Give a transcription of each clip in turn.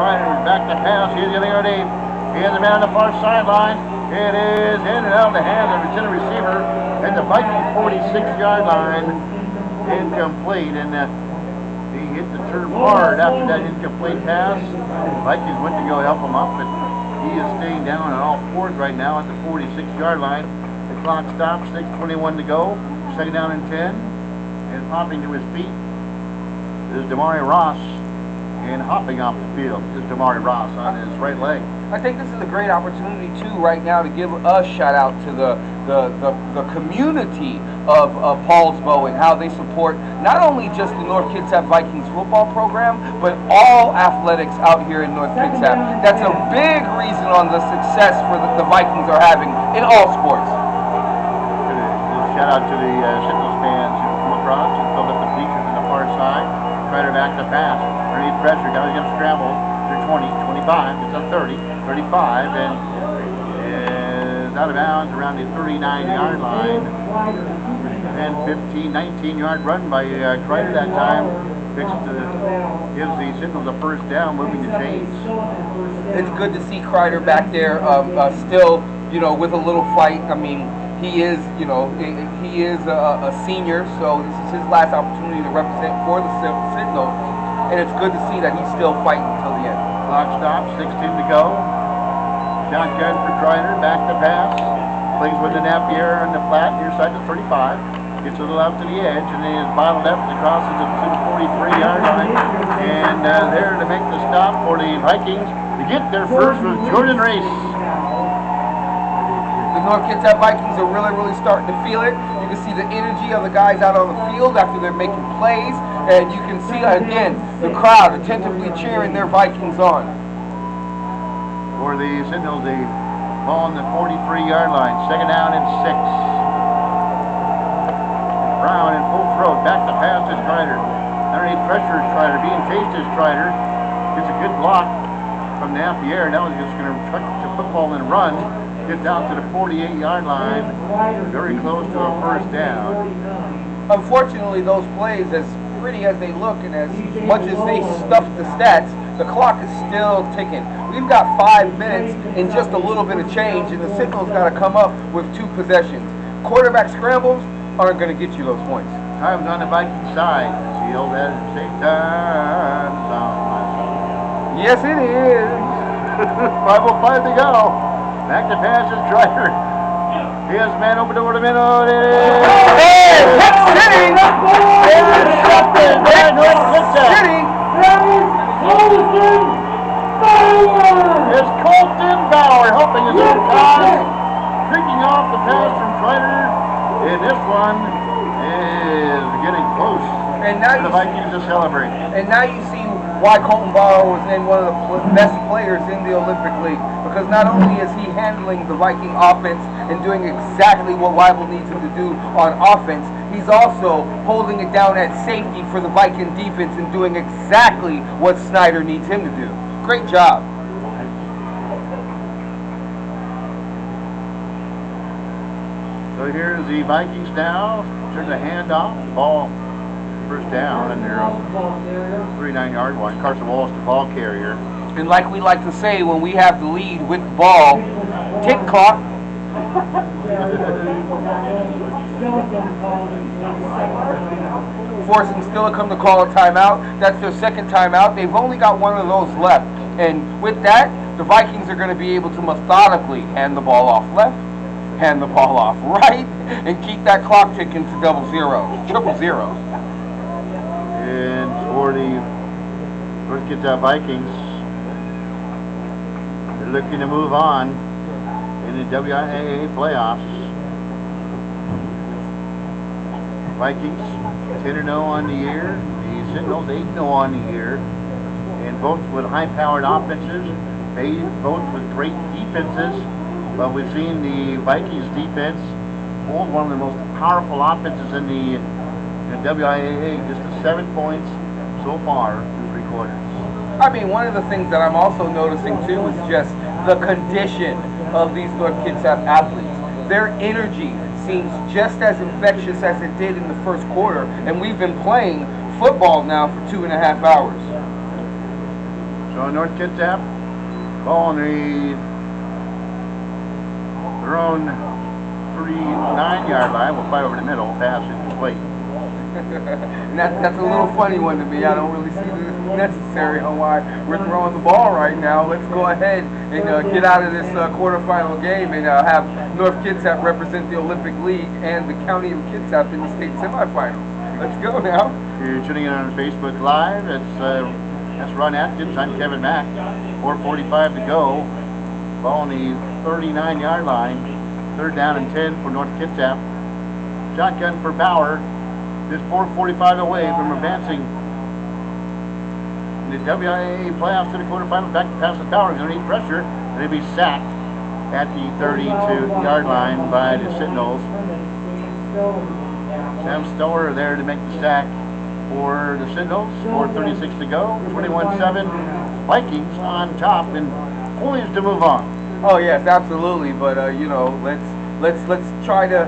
Kreider back to pass. He's getting ready. He has a man on the far sideline. It is in and out of the hands of the receiver at the Viking 46-yard line. Incomplete, and he hit the turf hard after that incomplete pass. Vikings went to go help him up, but he is staying down on all fours right now at the 46-yard line. The clock stops, 6:21 to go. Second down and 10. And hopping to his feet is Damari Ross. And hopping off the field is Damari Ross on his right leg. I think this is a great opportunity too right now to give a shout out to the community of Paulsbo and how they support not only just the Nnorth Kitsap Vikings football program, but all athletics out here in Nnorth Kitsap. That's a big reason on the success for the Vikings are having in all sports. Shout out to the Sentinels fans who come across and filled up the bleachers on the far side. Try to back the pass. Underneath pressure, guys get scrambled. They're 20, 25, it's a 30, 35, and is out of bounds around the 39-yard line. And 15, 19-yard run by Kreider that time. Gives the Sentinels a first down, moving the chains. It's good to see Kreider back there still, with a little fight. I mean, he is a senior, so this is his last opportunity to represent for the Sentinels, and it's good to see that he's still fighting until the end. Clock stops, 16 to go. Shotgun for Kreider, back to pass. Plays with the Napier on the flat, near side to 35. Gets a little out to the edge, and then is bottled up and crosses to the 43-yard line. And there to make the stop for the Vikings to get their first was Jordan Race. The Nnorth Kitsap Vikings are really starting to feel it. You can see the energy of the guys out on the field after they're making plays, and you can see again the crowd attentively cheering their Vikings on. For the Sentinels, the ball on the 43-yard line, second down and 6. Brown in full throat, back to pass is Kreider. Underneath pressure is Kreider, being chased is Kreider. Gets a good block from Napier. Now he's just going to truck the football and run. Gets out to the 48-yard line, very close to a first down. Unfortunately, those plays, as pretty as they look and as much as they stuff the stats, the clock is still ticking. We've got 5 minutes and just a little bit of change, and the Sentinels got to come up with 2 possessions. Quarterback scrambles aren't going to get you those points. Time's on the Viking side. Seal that same time zone. Yes, it is. 5:05 to go. Back to pass is Kreider. He has man open over the middle. Hey, City! Intercepted by Nnorth Kitsap. City! It's Colton Bauer helping his own cause. Creaking off the pass from Kreider. And this one is getting close. And now the Vikings to celebrate. And now you see why Colton Bauer was in one of the best players in the Olympic League. Because not only is he handling the Viking offense and doing exactly what Weibel needs him to do on offense, he's also holding it down at safety for the Viking defense and doing exactly what Snyder needs him to do. Great job. So here's the Vikings now. Turn the handoff. Ball first down, and they're 39-yard line. Carson Wallace, the ball carrier. And like we like to say when we have the lead with the ball, tick clock. Forcing Steilacoom to call a timeout. That's their second timeout. They've only got one of those left. And with that, the Vikings are going to be able to methodically hand the ball off left, hand the ball off right, and keep that clock ticking to 000, 000. And for the Nnorth Kitsap Vikings, they're looking to move on in the WIAA playoffs. Vikings 10-0 on the year, the Sentinels 8-0 on the year, and both with high-powered offenses, both with great defenses. But we've seen the Vikings defense hold one of the most powerful offenses in the WIAA, just 7 points so far through 3 quarters. I mean, one of the things that I'm also noticing too is just the condition of these Nnorth Kitsap athletes. Their energy seems just as infectious as it did in the first quarter, and we've been playing football now for 2.5 hours. So North Kitsap, ball on their own 39-yard line. We'll fly over the middle, pass incomplete. And that's a little funny one to me. I don't really see this necessary on why we're throwing the ball right now. Let's go ahead and get out of this quarterfinal game and have North Kitsap represent the Olympic League and the county of Kitsap in the state semifinals. Let's go now. You're tuning in on Facebook Live. That's Ron Atkins. I'm Kevin Mack. 4:45 to go. Ball on the 39-yard line. 3rd down and 10 for North Kitsap. Shotgun for Bauer. Just 4:45 away from advancing in the WIAA playoffs to the quarterfinals. Back to pass the Bauer. He's going to need pressure. And he'll be sacked at the 32-yard line by the Sentinels. Sam Stoller there to make the sack for the Sentinels. 4:36 to go. 21-7. Vikings on top and poised to move on. Oh yes, absolutely. But let's try to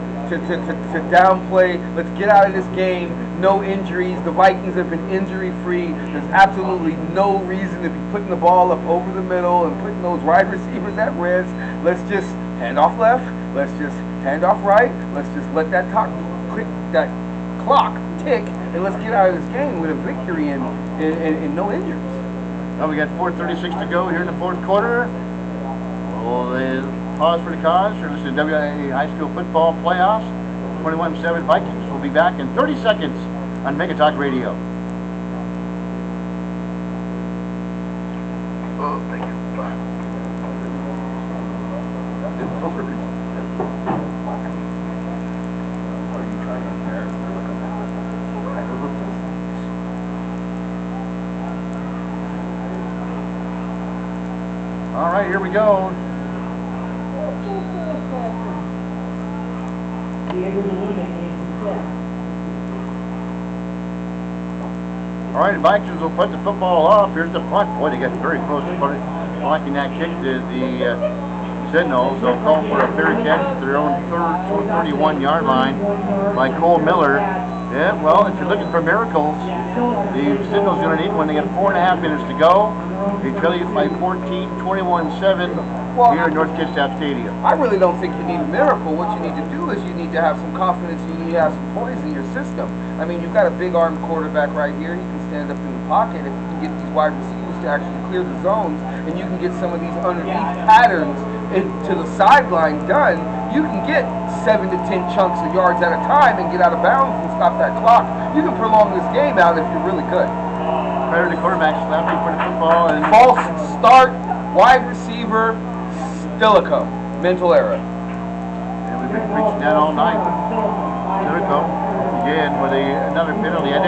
downplay. Let's get out of this game. No injuries. The Vikings have been injury-free. There's absolutely no reason to be putting the ball up over the middle and putting those wide receivers at risk. Let's just hand off left. Let's just hand off right. Let's just let that clock tick, and let's get out of this game with a victory and no injuries. Well, we got 4:36 to go here in the 4th quarter. We'll pause for the cause. You're listening to WIAA High School Football Playoffs. 21-7 Vikings. We'll be back in 30 seconds on Mega Talk Radio. Oh, thank you. All right, here we go. All right, the Vikings will put the football off. Here's the punt. Boy, they got very close to blocking that kick to the Sentinels. They'll call for a fair catch at their own 31-yard line by Cole Miller. Yeah, well, if you're looking for miracles, the Sentinels going to need one. They got 4.5 minutes to go. They trail you by 14, 21-7 here at North Kitsap Stadium. I really don't think you need a miracle. What you need to do is you need to have some confidence. You need to have some poise in your system. I mean, you've got a big-armed quarterback right here. He can stand up in the pocket. If you can get these wide receivers to actually clear the zones, and you can get some of these underneath patterns to the sideline done, you can get 7 to 10 chunks of yards at a time and get out of bounds and stop that clock. You can prolong this game out if you're really good. Better the quarterback slapping for the football and false start, wide receiver, Steilacoom, mental error. And we've been preaching that all night. Steilacoom again with another penalty. I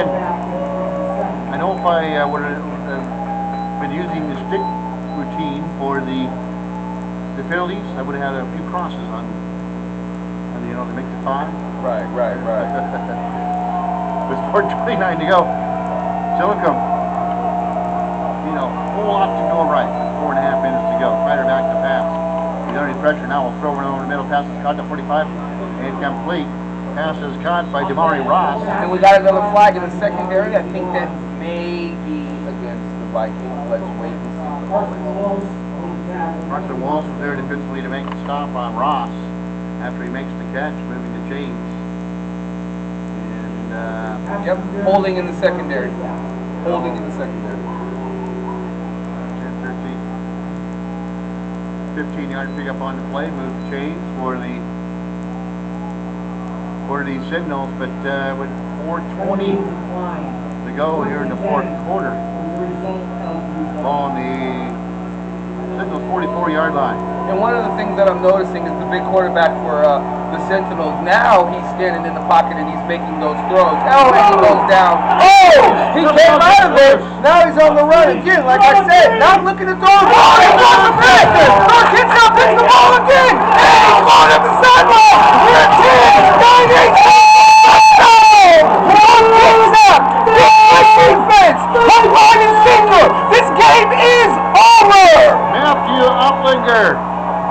know if I would have been using the stick routine for the penalties, I would have had a few crosses on to make the time. Right. With 4:29 to go. Steilacoom, whole lot to go right. 4.5 minutes to go. Spider back to pass. He's under pressure now. We'll throw it over the middle. Pass is caught to 45. Incomplete. Pass is caught by Damari Ross. And we got another flag in the secondary. I think that may be against the Vikings. Let's wait and see. Martha Walsh was there defensively to make the stop on Ross after he makes the catch, moving to James. And holding in the secondary. 15-yard pickup on the play, move to James for the Sentinels, but with 4:20 to go here in the 4th quarter. Ball on the Sentinels 44-yard line. And one of the things that I'm noticing is the big quarterback for the Sentinels. Now he's standing in the pocket and he's making those throws. Oh, and he goes down. Oh! He came out of there. Now he's on the run again. Like I said, not looking to throw the ball. He's on the back. North Kitsap takes the ball again. And he's going up the sideline. We're 10, 9, 8, North Kitsap. Big defense. Home line and single. This game is over. Matthew Uplinger.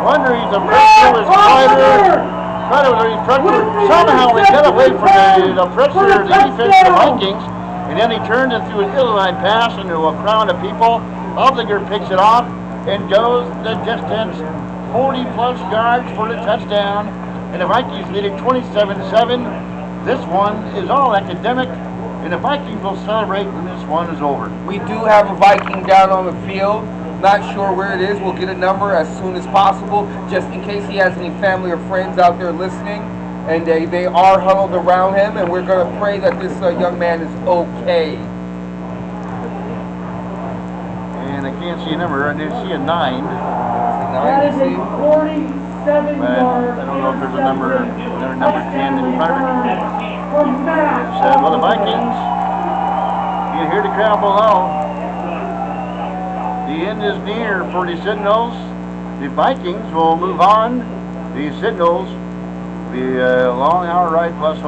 Wonder he's a pressure with Spider. Somehow he got away from the pressure of the defense of the Vikings, and then he turned and threw an ill-line pass into a crowd of people. Obliger picks it off and goes the distance, 40-plus yards for the touchdown. And the Vikings lead it 27-7. This one is all academic, and the Vikings will celebrate when this one is over. We do have a Viking down on the field. Not sure where it is. We'll get a number as soon as possible, just in case he has any family or friends out there listening. And they are huddled around him, and we're going to pray that this young man is okay. And I can't see a number. I did see a 9. That is a 47 But yard. I don't know if there's another number 10 in front of it. From Matt. Well, the Vikings, you hear the crowd below. The end is near for the Sentinels. The Vikings will move on. The Sentinels, the long hour ride plus home.